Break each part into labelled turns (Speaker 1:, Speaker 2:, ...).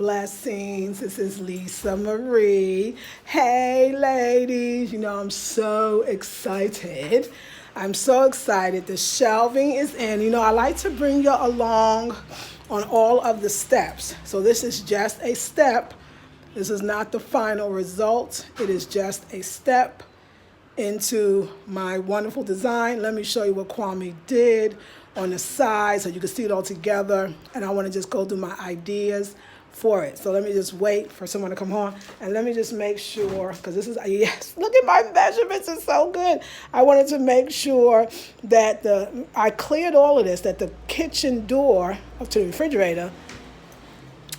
Speaker 1: Blessings. This is Lisa Marie. Hey, ladies. I'm so excited. I'm so excited. The shelving is in. I like to bring you along on all of the steps. So, this is just a step. This is not the final result. It is just a step into my wonderful design. Let me show you what Kwame did on the side so you can see it all together. And I want to just go through my ideas for it. So let me just wait for someone to come on and let me just make sure, because this is, yes, look at my measurements, it's so good. I wanted to make sure that I cleared all of this, that the kitchen door up to the refrigerator,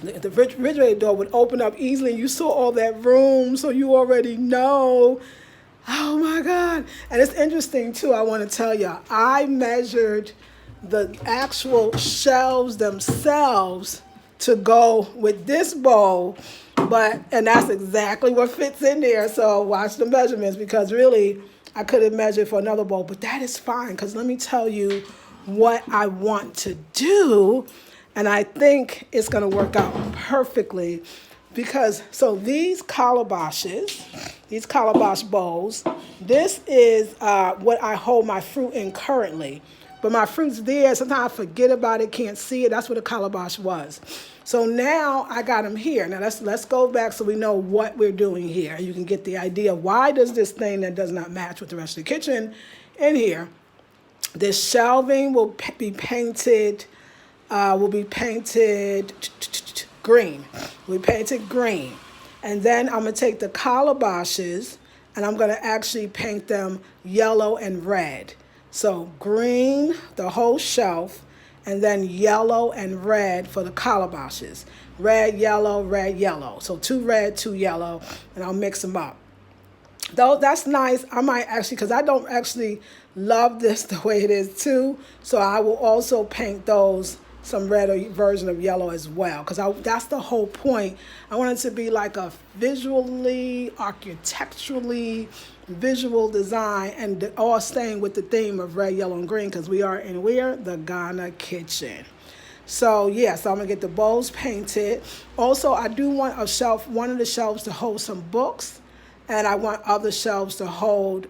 Speaker 1: the refrigerator door would open up easily. You saw all that room, so you already know. Oh my God. And it's interesting too, I want to tell you, I measured the actual shelves themselves to go with this bowl, and that's exactly what fits in there. So watch the measurements, because really I could have measured for another bowl, but that is fine, because let me tell you what I want to do, and I think it's going to work out perfectly. Because, so these calabash bowls, this is what I hold my fruit in currently. But my fruit's there. Sometimes I forget about it, can't see it. That's what a calabash was. So now I got them here. Now let's go back so we know what we're doing here. You can get the idea. Why does this thing that does not match with the rest of the kitchen in here? This shelving will be painted green. We painted green. And then I'm going to take the calabashes and I'm going to actually paint them yellow and red. So green, the whole shelf, and then yellow and red for the calabashes. Red, yellow. So 2 red, 2 yellow, and I'll mix them up. Though that's nice, I might actually, because I don't actually love this the way it is too, so I will also paint those some red version of yellow as well, because that's the whole point. I want it to be like a visually, architecturally visual design, and all staying with the theme of red, yellow, and green, because we are in the Ghana kitchen. So yeah, so I'm gonna get the bowls painted. Also, I do want one of the shelves to hold some books, and I want other shelves to hold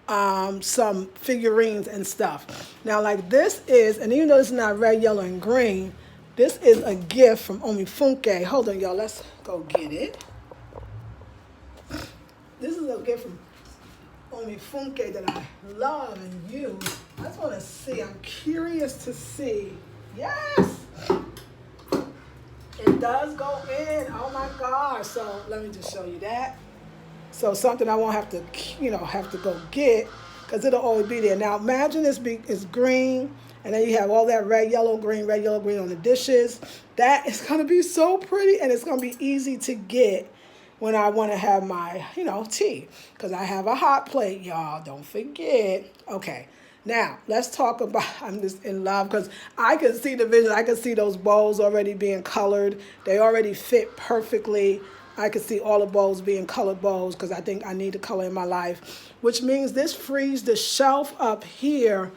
Speaker 1: some figurines and stuff. Now, like this is, and even though this is not red, yellow, and green, this is a gift from Omifunke. Hold on, y'all. Let's go get it. This is a gift from Omifunke that I love and use. I just want to see. I'm curious to see. Yes! It does go in. Oh my gosh. So let me just show you that. So something I won't have to go get, because it'll always be there. Now imagine this is green, and then you have all that red, yellow, green on the dishes. That is going to be so pretty, and it's going to be easy to get when I want to have my, tea, because I have a hot plate, y'all. Don't forget. Okay. Now, let's talk about, I'm just in love, because I can see the vision. I can see those bowls already being colored. They already fit perfectly. I can see all the bowls being colored bowls, because I think I need the color in my life, which means this frees the shelf up here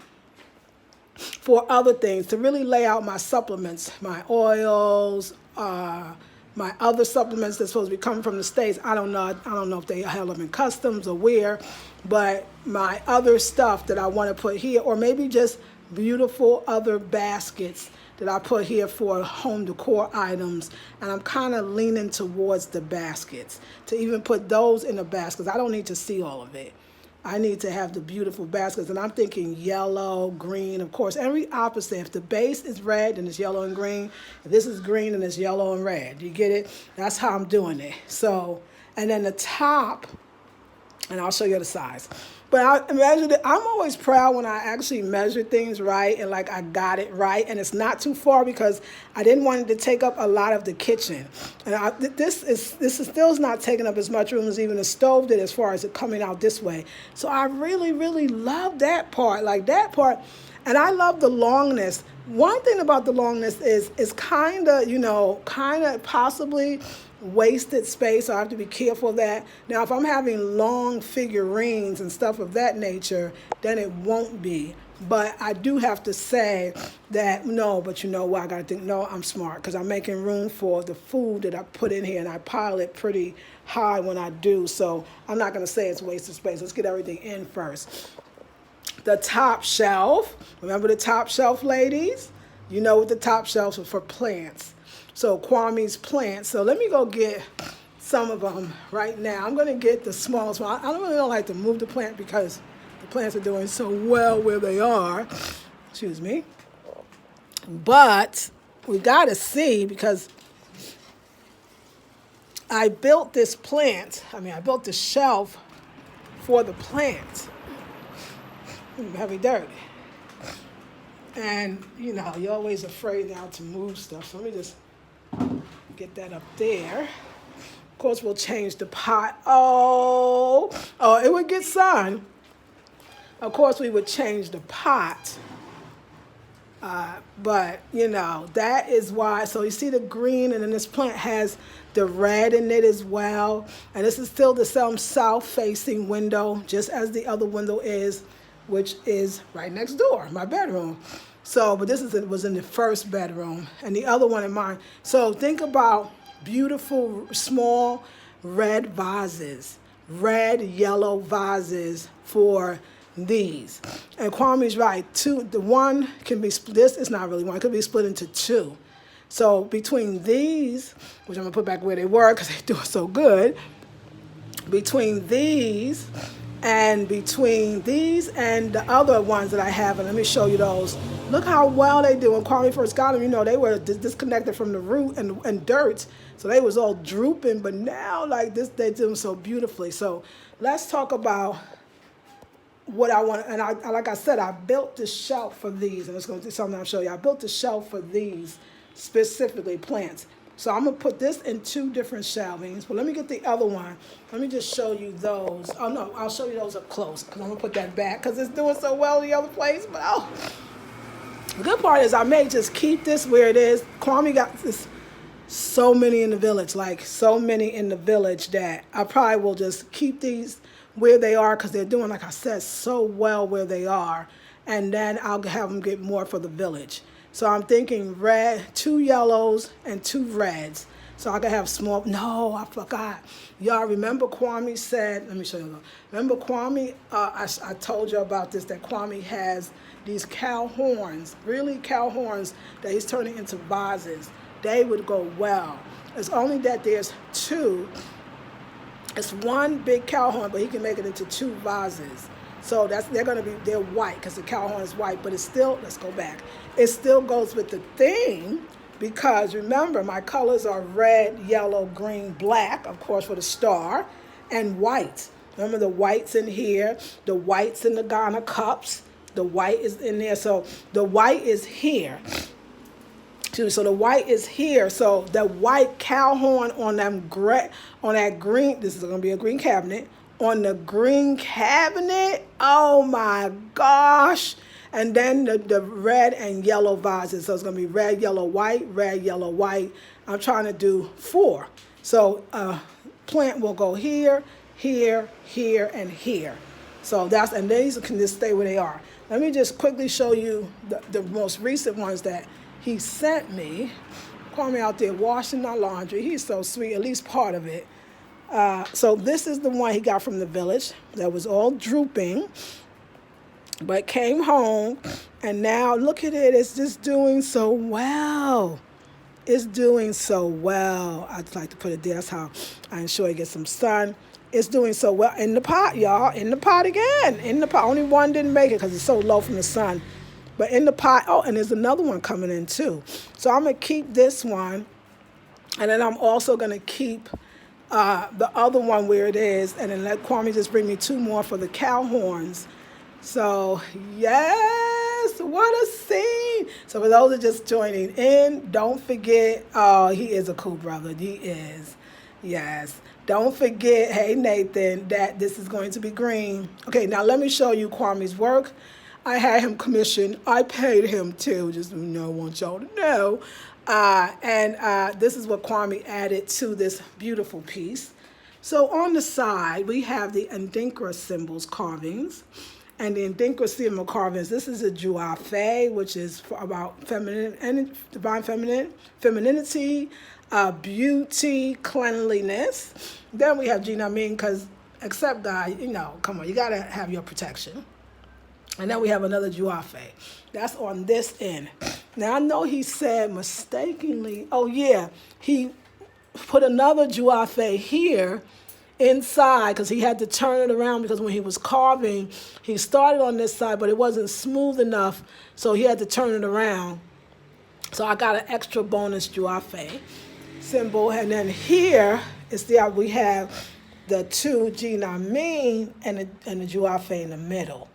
Speaker 1: for other things, to really lay out my supplements, my oils, my other supplements that's supposed to be coming from the States. I don't know if they held them in customs or where, but my other stuff that I want to put here, or maybe just beautiful other baskets that I put here for home decor items. And I'm kind of leaning towards the baskets, to even put those in the baskets. I don't need to see all of it. I need to have the beautiful baskets. And I'm thinking yellow, green, of course, every opposite. If the base is red, then it's yellow and green. If this is green, then it's yellow and red. You get it? That's how I'm doing it. So, and then the top, and I'll show you the size. But I imagine that I'm always proud when I actually measure things right, and like I got it right, and it's not too far, because I didn't want it to take up a lot of the kitchen. And this is still not taking up as much room as even the stove did, as far as it coming out this way. So I really, really love that part, and I love the longness. One thing about the longness is it's kind of possibly wasted space, so I have to be careful of that. Now, if I'm having long figurines and stuff of that nature, then it won't be. But I do have to say that no, but you know what? I got to think, no, I'm smart because I'm making room for the food that I put in here, and I pile it pretty high when I do. So I'm not going to say it's a waste of space. Let's get everything in first. The top shelf. Remember the top shelf, ladies? You know what the top shelves are for plants. So Kwame's plants. So let me go get some of them right now. I'm going to get the smallest one. I don't like to move the plant because the plants are doing so well where they are. Excuse me. But we got to see because I built this I built the shelf for the plant. Heavy dirty. And, you know, you're always afraid now to move stuff. So let me just get that up there. Of course, we'll change the pot. Oh, it would get sun. Of course, we would change the pot. But, you know, that is why. So you see the green, and then this plant has the red in it as well. And this is still the same south-facing window, just as the other window is, which is right next door, my bedroom. So, but was in the first bedroom, and the other one in mine. So think about beautiful, small, red vases, red, yellow vases for these. And Kwame's right, the one can be split, this is not really one, it could be split into two. So between these, which I'm gonna put back where they were because they're doing so good, between these and the other ones that I have, and let me show you those. Look how well they do. When Kwame first got them, you know, they were disconnected from the root and dirt, so they was all drooping, but now like this, they do them so beautifully. So let's talk about what I want, and I like I said, I built the shelf for these, and it's going to do something I'll show you. I built the shelf for these, specifically plants. So I'm going to put this in two different shelvings, but let me get the other one. Let me just show you those. Oh, no, I'll show you those up close, because I'm going to put that back, because it's doing so well in the other place, but the good part is I may just keep this where it is. Kwame got this, so many in the village, that I probably will just keep these where they are because they're doing, like I said, so well where they are. And then I'll have them get more for the village. So I'm thinking red, 2 yellows and 2 reds. So I can have small, no, I forgot. Y'all remember Kwame said, let me show you. Remember Kwame, I told you about this, that Kwame has these cow horns, really cow horns that he's turning into vases. They would go well. It's only that there's 2. It's 1 big cow horn, but he can make it into 2 vases. So they're white because the cow horn is white, but it's still, let's go back. It still goes with the theme because remember my colors are red, yellow, green, black, of course for the star, and white. Remember the whites in here, the whites in the Ghana cups, the white is in there. So the white is here. So the white is here. So the white cow horn on that green, this is going to be a green cabinet. On the green cabinet, oh my gosh. And then the red and yellow vases. So it's going to be red, yellow, white, red, yellow, white. I'm trying to do 4. So plant will go here, here, here, and here. So and these can just stay where they are. Let me just quickly show you the most recent ones that he sent me. Kwame out there washing our laundry. He's so sweet, at least part of it. So this is the one he got from the village that was all drooping, but came home, and now look at it. It's just doing so well. It's doing so well. I'd like to put it there. That's how I ensure it gets some sun. It's doing so well in the pot, y'all. In the pot again. In the pot. Only one didn't make it because it's so low from the sun. But in the pot, and there's another one coming in too. So I'm going to keep this one. And then I'm also going to keep the other one where it is. And then let Kwame just bring me 2 more for the cow horns. So, yes, what a scene. So for those that are just joining in, don't forget, he is a cool brother. He is. Yes. Don't forget, hey, Nathan, that this is going to be green. Okay, now let me show you Kwame's work. I had him commissioned. I paid him too, just I want y'all to know. And this is what Kwame added to this beautiful piece. So on the side, we have the Adinkra symbols carvings. And the Adinkra carvings. This is a Juafe, which is about feminine and divine femininity, beauty, cleanliness. Then we have Gina Mean, because except God, come on, you gotta have your protection. And then we have another Juafe. That's on this end. Now I know he said mistakenly, oh yeah, he put another Juafe here inside because he had to turn it around because when he was carving, he started on this side, but it wasn't smooth enough, so he had to turn it around. So I got an extra bonus Juafe symbol. And then here is we have the two Gina Mean and the Juafe in the middle.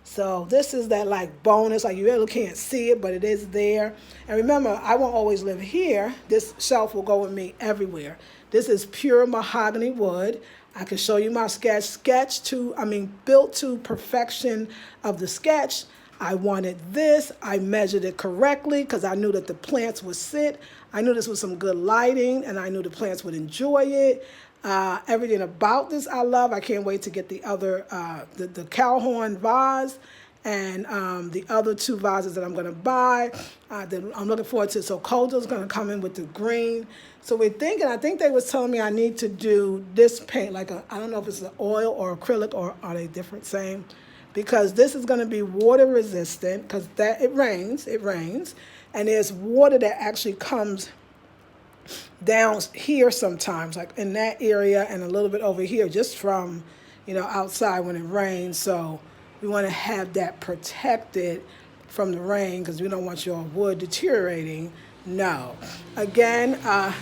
Speaker 1: So this is that like bonus, like you really can't see it, but it is there. And remember, I won't always live here. This shelf will go with me everywhere. This is pure mahogany wood. I can show you my built to perfection of the sketch. I wanted this. I measured it correctly because I knew that the plants would sit. I knew this was some good lighting, and I knew the plants would enjoy it. Everything about this I love. I can't wait to get the other, the cowhorn vase and the other two vases that I'm going to buy. I'm looking forward to. So Kojo's going to come in with the green. So we're thinking, I think they was telling me I need to do this paint, like I don't know if it's an oil or acrylic or are they different, same? Because this is going to be water resistant because it rains. And there's water that actually comes down here sometimes, like in that area and a little bit over here, just from, outside when it rains. So we want to have that protected from the rain because we don't want your wood deteriorating. No. Again,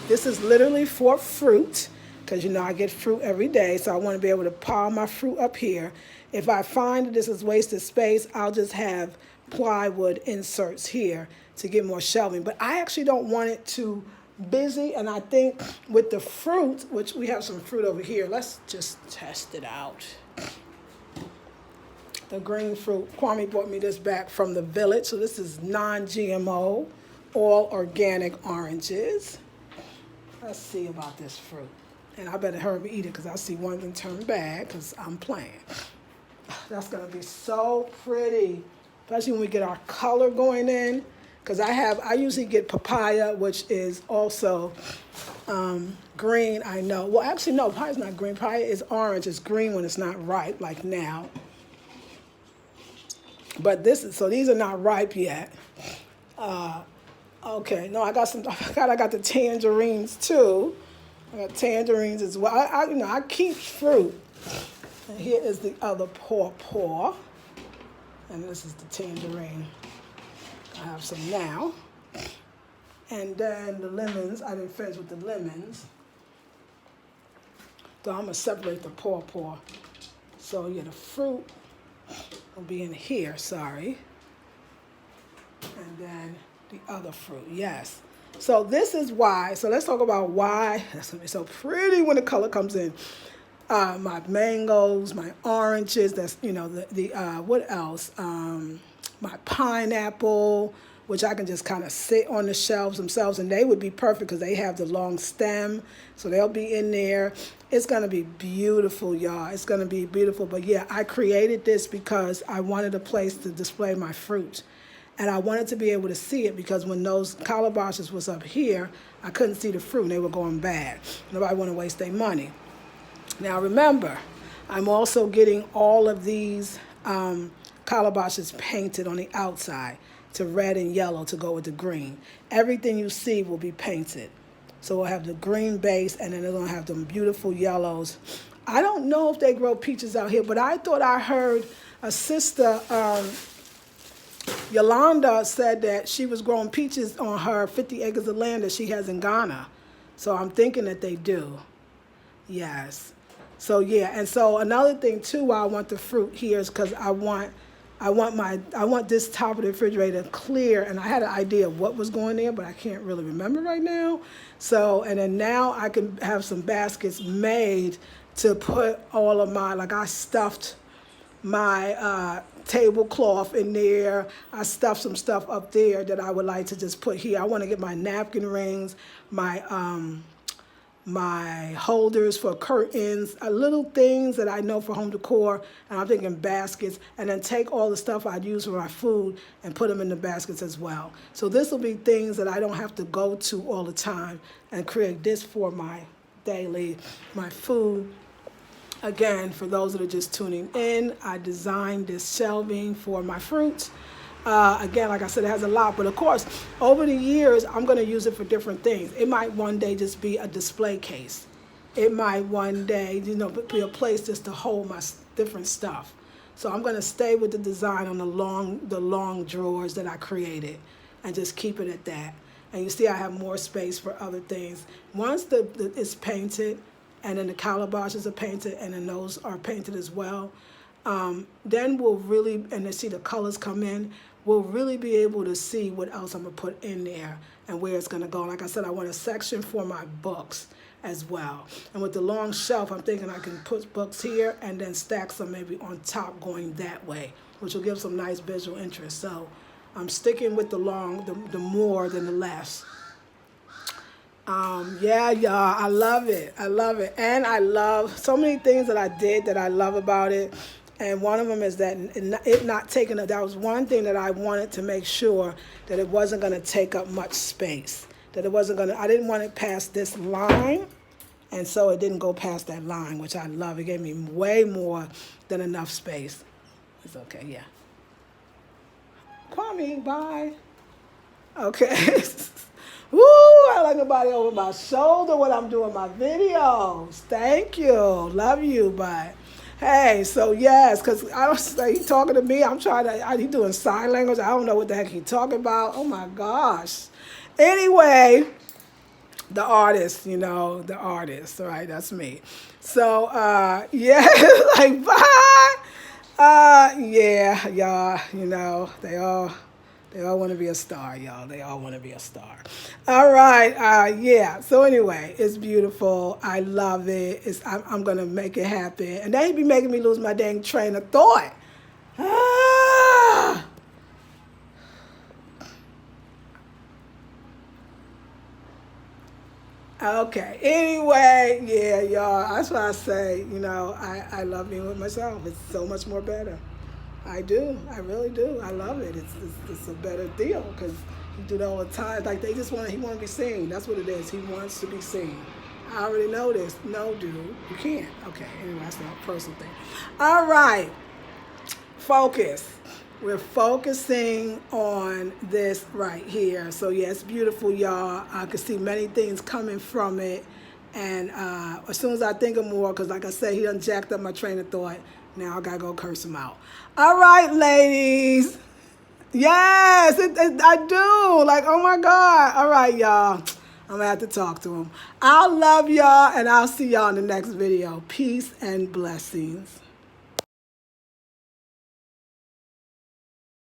Speaker 1: this is literally for fruit because, I get fruit every day. So I want to be able to pile my fruit up here. If I find that this is wasted space, I'll just have plywood inserts here to get more shelving. But I actually don't want it too busy, and I think with the fruit, which we have some fruit over here, let's just test it out. The green fruit, Kwame brought me this back from the village, so this is non-GMO, all organic oranges. Let's see about this fruit. And I better hurry and eat it because I see one thing turn bad because I'm playing. That's going to be so pretty, especially when we get our color going in. Because I usually get papaya, which is also green, I know. Well, actually, no, papaya's not green. Papaya is orange. It's green when it's not ripe, like now. But so these are not ripe yet. Okay, no, I got the tangerines too. I got tangerines as well. I keep fruit. And here is the other paw. And this is the tangerine. I have some now. And then the lemons, I didn't finish with the lemons. So I'm going to separate the paw. So yeah, the fruit will be in here, sorry. And then the other fruit, yes. So this is why, so let's talk about why that's going to be so pretty when the color comes in. My mangoes, my oranges, that's, what else? My pineapple, which I can just kind of sit on the shelves themselves, and they would be perfect because they have the long stem, so they'll be in there. It's going to be beautiful, y'all. It's going to be beautiful. But yeah, I created this because I wanted a place to display my fruit, and I wanted to be able to see it because when those calabashes was up here, I couldn't see the fruit, and they were going bad. Nobody want to waste their money. Now remember, I'm also getting all of these calabashes painted on the outside to red and yellow to go with the green. Everything you see will be painted. So we'll have the green base, and then they're going to have them beautiful yellows. I don't know if they grow peaches out here, but I thought I heard a sister, Yolanda, said that she was growing peaches on her 50 acres of land that she has in Ghana. So I'm thinking that they do. Yes. So yeah, and so another thing too why I want the fruit here is because I want this top of the refrigerator clear, and I had an idea of what was going there, but I can't really remember right now. So, and then now I can have some baskets made to put all of my, like I stuffed my tablecloth in there. I stuffed some stuff up there that I would like to just put here. I want to get my napkin rings, my my holders for curtains, little things that I know for home decor, and I'm thinking baskets, and then take all the stuff I'd use for my food and put them in the baskets as well. So this will be things that I don't have to go to all the time, and create this for my daily, my food. Again, for those that are just tuning in, I designed this shelving for my fruits. Again, like I said, it has a lot, but of course, over the years, I'm going to use it for different things. It might one day just be a display case. It might one day, be a place just to hold my different stuff. So I'm going to stay with the design on the long drawers that I created, and just keep it at that. And you see, I have more space for other things. Once it's painted, and then the calabashes are painted, and then those are painted as well, then we'll really, and then see the colors come in, we'll really be able to see what else I'm going to put in there and where it's going to go. Like I said, I want a section for my books as well. And with the long shelf, I'm thinking I can put books here and then stack some maybe on top going that way, which will give some nice visual interest. So I'm sticking with the more than the less. Yeah, y'all, I love it. I love it. And I love so many things that I did that I love about it. And one of them is that it not taking that was one thing that I wanted to make sure that it wasn't going to take up much space. That it wasn't going to, I didn't want it past this line. And so it didn't go past that line, which I love. It gave me way more than enough space. It's okay, yeah. Kwame, bye. Okay. Woo, I like nobody over my shoulder when I'm doing my videos. Thank you. Love you, bye. Hey, so yes, because I was like, he talking to me. I'm trying to, he doing sign language. I don't know what the heck he talking about. Oh my gosh. Anyway, the artist, the artist, all right, that's me. So, yeah, like, bye. Yeah, y'all, they all want to be a star, y'all. They all want to be a star. All right. Yeah. So anyway, it's beautiful. I love it. I'm going to make it happen. And they be making me lose my dang train of thought. Ah! Okay. Anyway, yeah, y'all. That's why I say, I love being with myself. It's so much more better. I do. I really do. I love it. It's a better deal because he do that all the time. Like he want to be seen. That's what it is. He wants to be seen. I already know this. No, dude, you can't. Okay. Anyway, that's not a personal thing. All right. Focus. We're focusing on this right here. So yeah, it's beautiful, y'all. I can see many things coming from it. And as soon as I think of more, because like I said, he done jacked up my train of thought. Now I gotta go curse him out. All right, ladies. Yes, I do. Like, oh my God. All right, y'all. I'm gonna have to talk to him. I love y'all, and I'll see y'all in the next video. Peace and blessings.